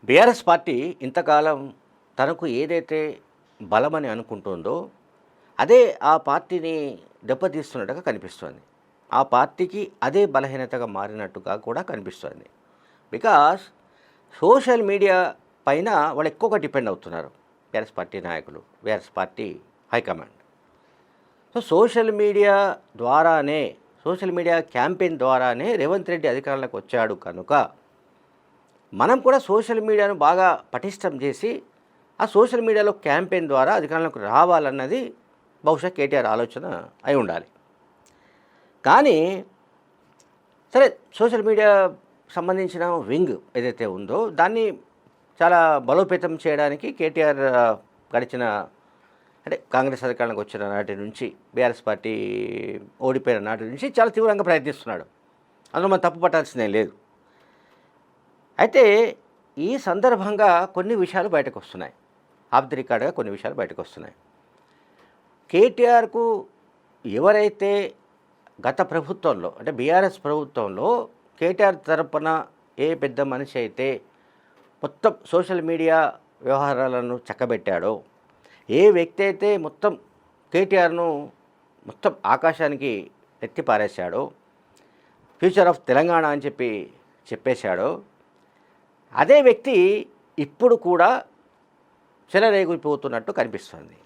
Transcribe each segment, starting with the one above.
BRS party ఇంతకాలం తనకు ఏదైతే బలమని అనుకుంటుందో అదే ఆ పార్టీని దెబ్బతీస్తున్నట్టుగా కనిపిస్తోంది. ఆ పార్టీకి అదే బలహీనతగా మారినట్టుగా కూడా కనిపిస్తోంది. బికాస్ సోషల్ మీడియా పైన వాళ్ళు ఎక్కువగా డిపెండ్ అవుతున్నారు బీఆర్ఎస్ పార్టీ నాయకులు, BRS party high command. So social media campaign ద్వారానే రేవంత్ రెడ్డి అధికారంలోకి వచ్చాడు కనుక మనం కూడా సోషల్ మీడియాను బాగా పటిష్టం చేసి ఆ సోషల్ మీడియాలో క్యాంపెయిన్ ద్వారా అధికారంలోకి రావాలన్నది బహుశా కేటీఆర్ ఆలోచన అయి ఉండాలి. కానీ సరే, సోషల్ మీడియా సంబంధించిన వింగ్ ఏదైతే ఉందో దాన్ని చాలా బలోపేతం చేయడానికి కేటీఆర్ గడిచిన కాంగ్రెస్ అధికారంలోకి వచ్చిన నాటి నుంచి, బీఆర్ఎస్ పార్టీ ఓడిపోయిన నాటి నుంచి చాలా తీవ్రంగా ప్రయత్నిస్తున్నాడు. అందులో మనం తప్పు పట్టాల్సిందేం లేదు. అయితే ఈ సందర్భంగా కొన్ని విషయాలు బయటకు వస్తున్నాయి. ఆఫ్ ది రికార్డ్గా కొన్ని విషయాలు బయటకు వస్తున్నాయి. కేటీఆర్కు ఎవరైతే గత ప్రభుత్వంలో బీఆర్ఎస్ ప్రభుత్వంలో కేటీఆర్ తరపున ఏ పెద్ద మనిషి అయితే మొత్తం సోషల్ మీడియా వ్యవహారాలను చక్కబెట్టాడో, ఏ వ్యక్తి అయితే మొత్తం కేటీఆర్ను మొత్తం ఆకాశానికి ఎత్తి పారేశాడో, ఫ్యూచర్ ఆఫ్ తెలంగాణ అని చెప్పేశాడో, అదే వ్యక్తి ఇప్పుడు కూడా చెలరేగిపోతున్నట్టు కనిపిస్తుంది.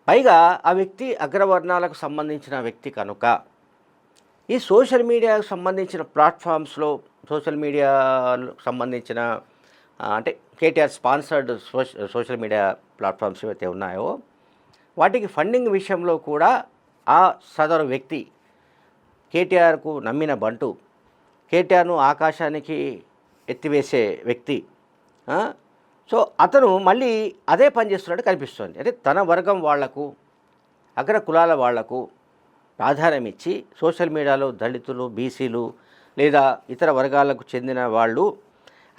పైగా ఆ వ్యక్తి అగ్రవర్ణాలకు సంబంధించిన వ్యక్తి కనుక ఈ సోషల్ మీడియాకు సంబంధించిన ప్లాట్ఫామ్స్లో, సోషల్ మీడియాకు సంబంధించిన KTR sponsored social media platforms ఏవైతే ఉన్నాయో వాటికి ఫండింగ్ విషయంలో కూడా ఆ సదరు వ్యక్తి, కేటీఆర్కు నమ్మిన బంటు, కేటీఆర్ను ఆకాశానికి ఎత్తివేసే వ్యక్తి, సో అతను మళ్ళీ అదే పని చేస్తున్నట్టు కనిపిస్తుంది. తన వర్గం వాళ్లకు, అగ్ర కులాల వాళ్లకు ప్రాధాన్యం ఇచ్చి సోషల్ మీడియాలో దళితులు, బీసీలు లేదా ఇతర వర్గాలకు చెందిన వాళ్ళు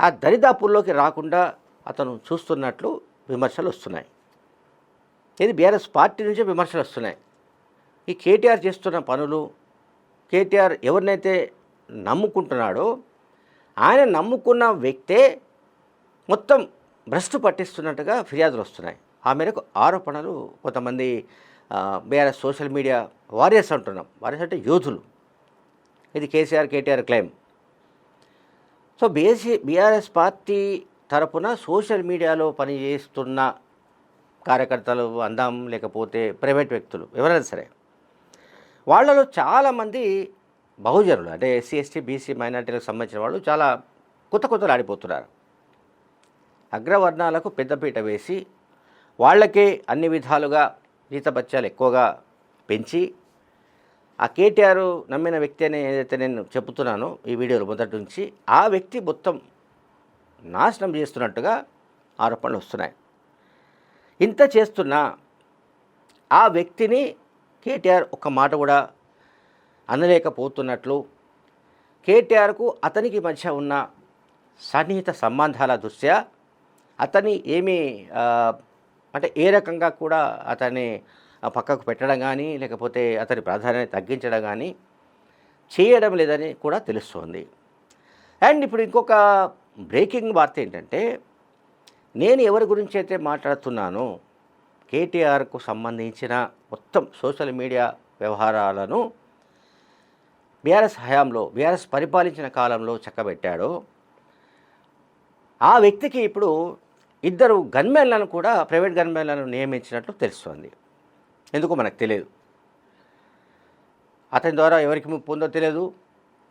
ఆ దరిదాపుల్లోకి రాకుండా అతను చూస్తున్నట్లు విమర్శలు వస్తున్నాయి. ఇది బీఆర్ఎస్ పార్టీ నుంచే విమర్శలు వస్తున్నాయి. ఈ కేటీఆర్ చేస్తున్న పనులు, కేటీఆర్ ఎవరినైతే నమ్ముకుంటున్నాడో ఆయన నమ్ముకున్న వ్యక్తే మొత్తం భ్రష్టు పట్టిస్తున్నట్టుగా ఫిర్యాదులు వస్తున్నాయి. ఆ మేరకు ఆరోపణలు కొంతమంది బీఆర్ఎస్ సోషల్ మీడియా వారియర్స్ అంటున్నాం. వారియర్స్ అంటే యోధులు. ఇది KTR claim. So BRS party తరపున సోషల్ మీడియాలో పనిచేస్తున్న కార్యకర్తలు అందాం, లేకపోతే ప్రైవేట్ వ్యక్తులు ఎవరైనా సరే, వాళ్ళలో చాలామంది బహుజనులు, ఎస్సీ, ఎస్టీ, బీసీ, మైనార్టీలకు సంబంధించిన వాళ్ళు చాలా కొత్తలు ఆడిపోతున్నారు. అగ్రవర్ణాలకు పెద్దపీట వేసి వాళ్ళకే అన్ని విధాలుగా జీతభత్యాలు ఎక్కువగా పెంచి ఆ కేటీఆర్ నమ్మిన వ్యక్తి అని ఏదైతే నేను చెబుతున్నానో ఈ వీడియోలో మొదటి నుంచి, ఆ వ్యక్తి మొత్తం నాశనం చేస్తున్నట్టుగా ఆరోపణలు వస్తున్నాయి. ఇంత చేస్తున్నా ఆ వ్యక్తిని కేటీఆర్ ఒక్క మాట కూడా అనలేకపోతున్నట్లు, కేటీఆర్కు అతనికి మధ్య ఉన్న సన్నిహిత సంబంధాల దృష్ట్యా అతన్ని ఏమీ ఏ రకంగా కూడా అతన్ని పక్కకు పెట్టడం కానీ, లేకపోతే అతని ప్రాధాన్యత తగ్గించడం కానీ చేయడం లేదని కూడా తెలుస్తోంది. అండ్ ఇప్పుడు ఇంకొక బ్రేకింగ్ వార్త ఏంటంటే, నేను ఎవరి గురించి అయితే మాట్లాడుతున్నానో కేటీఆర్కు సంబంధించిన మొత్తం సోషల్ మీడియా వ్యవహారాలను బీఆర్ఎస్ హయాంలో, బీఆర్ఎస్ పరిపాలించిన కాలంలో చక్కబెట్టాడో ఆ వ్యక్తికి ఇప్పుడు ఇద్దరు గన్మెన్లను కూడా, ప్రైవేట్ గన్మెన్లను నియమించినట్లు తెలుస్తోంది. ఎందుకో మనకు తెలియదు. అతని ద్వారా ఎవరికి ముప్పు ఉందో తెలియదు,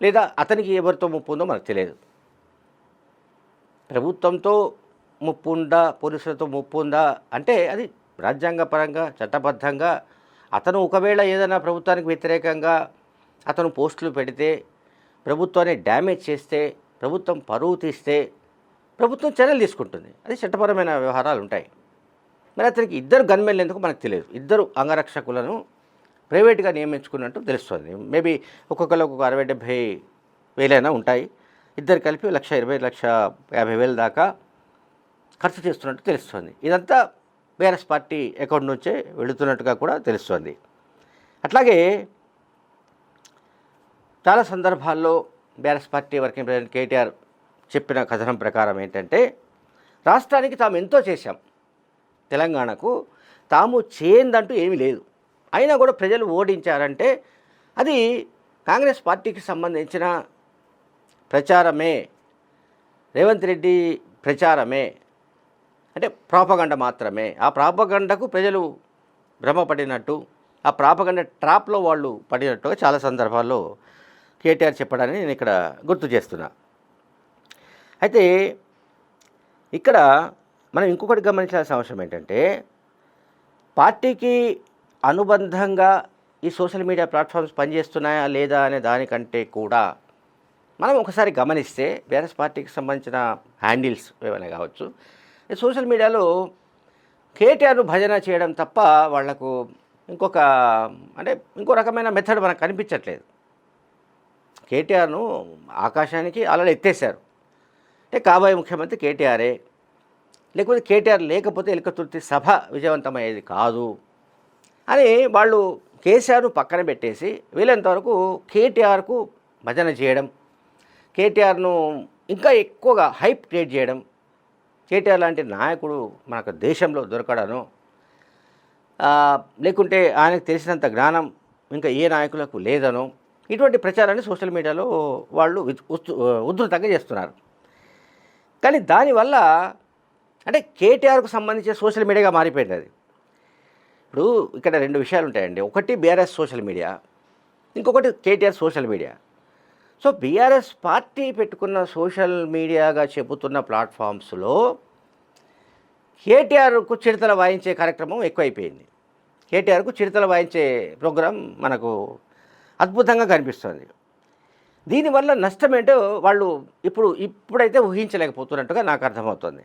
లేదా అతనికి ఎవరితో ముప్పు ఉందో మనకు తెలియదు. ప్రభుత్వంతో ముప్పు ఉందా, పోలీసులతో ముప్పు ఉందా అంటే అది రాజ్యాంగపరంగా, చట్టబద్ధంగా అతను ఒకవేళ ఏదైనా ప్రభుత్వానికి వ్యతిరేకంగా అతను పోస్టులు పెడితే, ప్రభుత్వాన్ని డ్యామేజ్ చేస్తే, ప్రభుత్వం పరువు తీస్తే ప్రభుత్వం చర్యలు తీసుకుంటుంది. అది చట్టపరమైన వ్యవహారాలు ఉంటాయి. మరి అతనికి ఇద్దరు గన్మెన్లు ఎందుకు మనకు తెలియదు. ఇద్దరు అంగరక్షకులను ప్రైవేట్గా నియమించుకున్నట్టు తెలుస్తుంది. మేబీ ఒక్కొక్కరు ఒక్కొక్క 60-70 వేలైనా ఉంటాయి. ఇద్దరు కలిపి 1,20,00,50,000 దాకా ఖర్చు చేస్తున్నట్టు తెలుస్తుంది. ఇదంతా బీఆర్ఎస్ పార్టీ అకౌంట్ నుంచే వెళుతున్నట్టుగా కూడా తెలుస్తుంది. అట్లాగే చాలా సందర్భాల్లో BRS party working president KTR చెప్పిన కథనం ప్రకారం ఏంటంటే, రాష్ట్రానికి తాము ఎంతో చేశాం, తెలంగాణకు తాము చేయందంటూ ఏమీ లేదు, అయినా కూడా ప్రజలు ఓడించారంటే అది కాంగ్రెస్ పార్టీకి సంబంధించిన ప్రచారమే, రేవంత్ రెడ్డి ప్రచారమే, అంటే ప్రాపగండ మాత్రమే. ఆ ప్రాపగండకు ప్రజలు భ్రమపడినట్టు, ఆ ప్రాపగండ ట్రాప్లో వాళ్ళు పడినట్టుగా చాలా సందర్భాల్లో కేటీఆర్ చెప్పడాన్ని నేను ఇక్కడ గుర్తు చేస్తున్నా. అయితే ఇక్కడ మనం ఇంకొకటి గమనించాల్సిన అవసరం ఏంటంటే, పార్టీకి అనుబంధంగా ఈ సోషల్ మీడియా ప్లాట్ఫామ్స్ పనిచేస్తున్నాయా లేదా అనే దానికంటే కూడా మనం ఒకసారి గమనిస్తే బీఆర్ఎస్ పార్టీకి సంబంధించిన హ్యాండిల్స్ ఏమైనా కావచ్చు, సోషల్ మీడియాలో కేటీఆర్ను భజన చేయడం తప్ప వాళ్లకు ఇంకో రకమైన మెథడ్ మనకు కనిపించట్లేదు. కేటీఆర్ను ఆకాశానికి అలలు ఎత్తేసారు. అంటే కాబోయే ముఖ్యమంత్రి కేటీఆరే, లేకపోతే కేటీఆర్ లేకపోతే ఎలుకతుర్తి సభ విజయవంతమయ్యేది కాదు అని వాళ్ళు కేసీఆర్ను పక్కన పెట్టేసి వీళ్ళంతవరకు కేటీఆర్కు భజన చేయడం, కేటీఆర్ను ఇంకా ఎక్కువగా హైప్ క్రియేట్ చేయడం, కేటీఆర్ లాంటి నాయకుడు మనకు దేశంలో దొరకడను, లేకుంటే ఆయనకు తెలిసినంత జ్ఞానం ఇంకా ఏ నాయకులకు లేదనో, ఇటువంటి ప్రచారాన్ని సోషల్ మీడియాలో వాళ్ళు ఉధృతంగా చేస్తున్నారు. కానీ దానివల్ల అంటే కేటీఆర్కు సంబంధించిన సోషల్ మీడియాగా మారిపోయింది అది. ఇప్పుడు ఇక్కడ రెండు విషయాలు ఉంటాయండి. ఒకటి బీఆర్ఎస్ సోషల్ మీడియా, ఇంకొకటి KTR social media. So BRS party పెట్టుకున్న సోషల్ మీడియాగా చెబుతున్న ప్లాట్ఫామ్స్లో కేటీఆర్కు చిడతలు వాయించే కార్యక్రమం ఎక్కువైపోయింది. కేటీఆర్కు చిడతలు వాయించే ప్రోగ్రాం మనకు అద్భుతంగా కనిపిస్తుంది. దీనివల్ల నష్టం ఏంటో వాళ్ళు ఇప్పుడైతే ఊహించలేకపోతున్నట్టుగా నాకు అర్థమవుతుంది.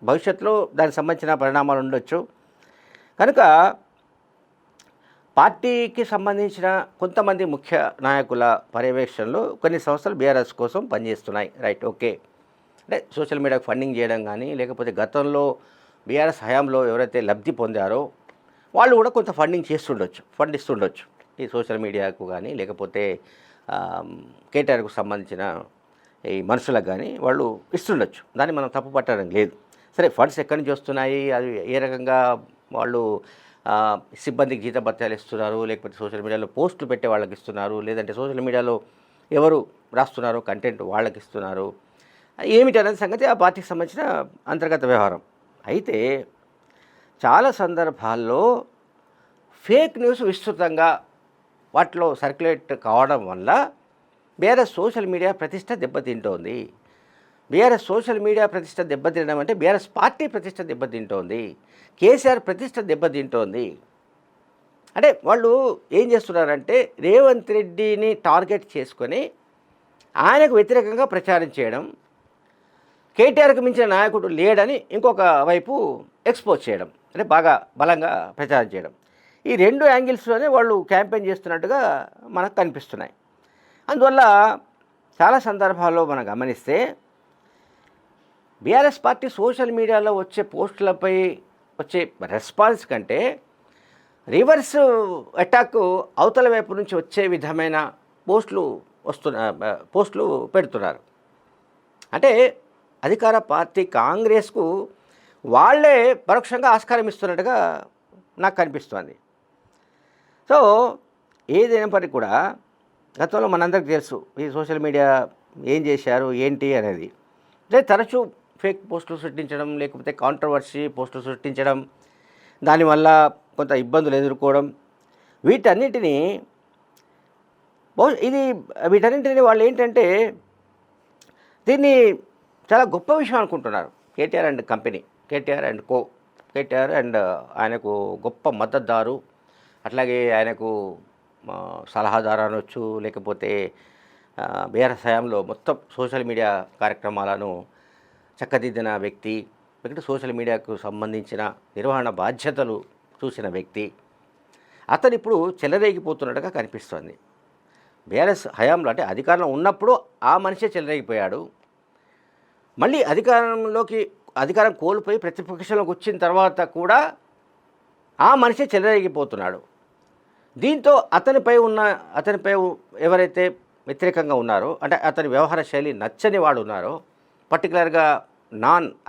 భవిష్యత్తులో దానికి సంబంధించిన పరిణామాలు ఉండొచ్చు. కనుక పార్టీకి సంబంధించిన కొంతమంది ముఖ్య నాయకుల పర్యవేక్షణలో కొన్ని సంస్థలు బీఆర్ఎస్ కోసం పనిచేస్తున్నాయి. Right, okay. అంటే సోషల్ మీడియాకు ఫండింగ్ చేయడం కానీ, లేకపోతే గతంలో బీఆర్ఎస్ హయాంలో ఎవరైతే లబ్ధి పొందారో వాళ్ళు కూడా కొంత ఫండ్ ఇస్తుండొచ్చు ఈ సోషల్ మీడియాకు కానీ, లేకపోతే కేటీఆర్కు సంబంధించిన ఈ మనుషులకు కానీ వాళ్ళు ఇస్తుండొచ్చు. దాన్ని మనం తప్పు పట్టడం లేదు. సరే, ఫండ్స్ ఎక్కడి నుంచి వస్తున్నాయి, అది ఏ రకంగా వాళ్ళు సిబ్బందికి జీతభత్యాలు ఇస్తున్నారు, లేకపోతే సోషల్ మీడియాలో పోస్టులు పెట్టే వాళ్ళకి ఇస్తున్నారు, లేదంటే సోషల్ మీడియాలో ఎవరు రాస్తున్నారో కంటెంట్ వాళ్ళకి ఇస్తున్నారు, ఏమిటి అనేది సంగతి ఆ పార్టీకి సంబంధించిన అంతర్గత వ్యవహారం. అయితే చాలా సందర్భాల్లో ఫేక్ న్యూస్ విస్తృతంగా వాటిలో సర్క్యులేట్ కావడం వల్ల బీఆర్ఎస్ సోషల్ మీడియా ప్రతిష్ట దెబ్బతింటోంది. బీఆర్ఎస్ సోషల్ మీడియా ప్రతిష్ట దెబ్బతినడం అంటే బీఆర్ఎస్ పార్టీ ప్రతిష్ట దెబ్బతింటోంది, కేసీఆర్ ప్రతిష్ట దెబ్బతింటోంది. అంటే వాళ్ళు ఏం చేస్తున్నారంటే రేవంత్ రెడ్డిని టార్గెట్ చేసుకొని ఆయనకు వ్యతిరేకంగా ప్రచారం చేయడం, కేటీఆర్కి మించిన నాయకుడు లేడని ఇంకొక వైపు ఎక్స్పోజ్ చేయడం, అంటే బాగా బలంగా ప్రచారం చేయడం. ఈ రెండు యాంగిల్స్లోనే వాళ్ళు క్యాంపెయిన్ చేస్తున్నట్టుగా మనకు కనిపిస్తున్నాయి. అందువల్ల చాలా సందర్భాల్లో మనం గమనిస్తే బీఆర్ఎస్ పార్టీ సోషల్ మీడియాలో వచ్చే పోస్టులపై వచ్చే రెస్పాన్స్ కంటే రివర్స్ అటాక్ అవతల వైపు నుంచి వచ్చే విధమైన పోస్టులు పెడుతున్నారు. అంటే అధికార పార్టీ కాంగ్రెస్కు వాళ్ళే పరోక్షంగా ఆస్కారం ఇస్తున్నట్టుగా నాకు కనిపిస్తుంది. సో ఏదైనప్పటికీ కూడా గతంలో మనందరికీ తెలుసు ఈ సోషల్ మీడియా ఏం చేశారు ఏంటి అనేది. అంటే తరచూ ఫేక్ పోస్టులు సృష్టించడం, లేకపోతే కాంట్రవర్సీ పోస్టులు సృష్టించడం, దానివల్ల కొంత ఇబ్బందులు ఎదుర్కోవడం, వీటన్నిటినీ వాళ్ళు ఏంటంటే దీన్ని చాలా గొప్ప విషయం అనుకుంటున్నారు. KTR and company, KTR and co, KTR and ఆయనకు గొప్ప మద్దతుదారు, అట్లాగే ఆయనకు సలహాదారు అనొచ్చు, లేకపోతే బీఆర్ఎస్ హయాంలో మొత్తం సోషల్ మీడియా కార్యక్రమాలను చక్కదిద్దిన వ్యక్తి, లేకపోతే సోషల్ మీడియాకు సంబంధించిన నిర్వహణ బాధ్యతలు చూసిన వ్యక్తి, అతను ఇప్పుడు చెలరేగిపోతున్నట్టుగా కనిపిస్తుంది. బీఆర్ఎస్ హయాంలో అంటే అధికారంలో ఉన్నప్పుడు ఆ మనిషే చెలరేగిపోయాడు. మళ్ళీ అధికారం కోల్పోయి ప్రతిపక్షంలోకి వచ్చిన తర్వాత కూడా ఆ మనిషే చెలరేగిపోతున్నాడు. దీంతో అతనిపై ఎవరైతే వ్యతిరేకంగా ఉన్నారో, అంటే అతని వ్యవహార శైలి నచ్చని వాడు ఉన్నారో, పర్టికులర్గా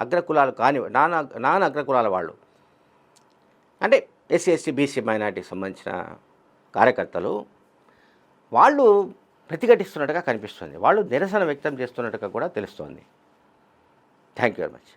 అగ్రకులాలు కాని నాన్ అగ్రకులాల వాళ్ళు, అంటే ఎస్సీ ఎస్టీ బీసీ మైనార్టీకి సంబంధించిన కార్యకర్తలు వాళ్ళు ప్రతిఘటిస్తున్నట్టుగా కనిపిస్తుంది. వాళ్ళు నిరసన వ్యక్తం చేస్తున్నట్టుగా కూడా తెలుస్తోంది. Thank you very much.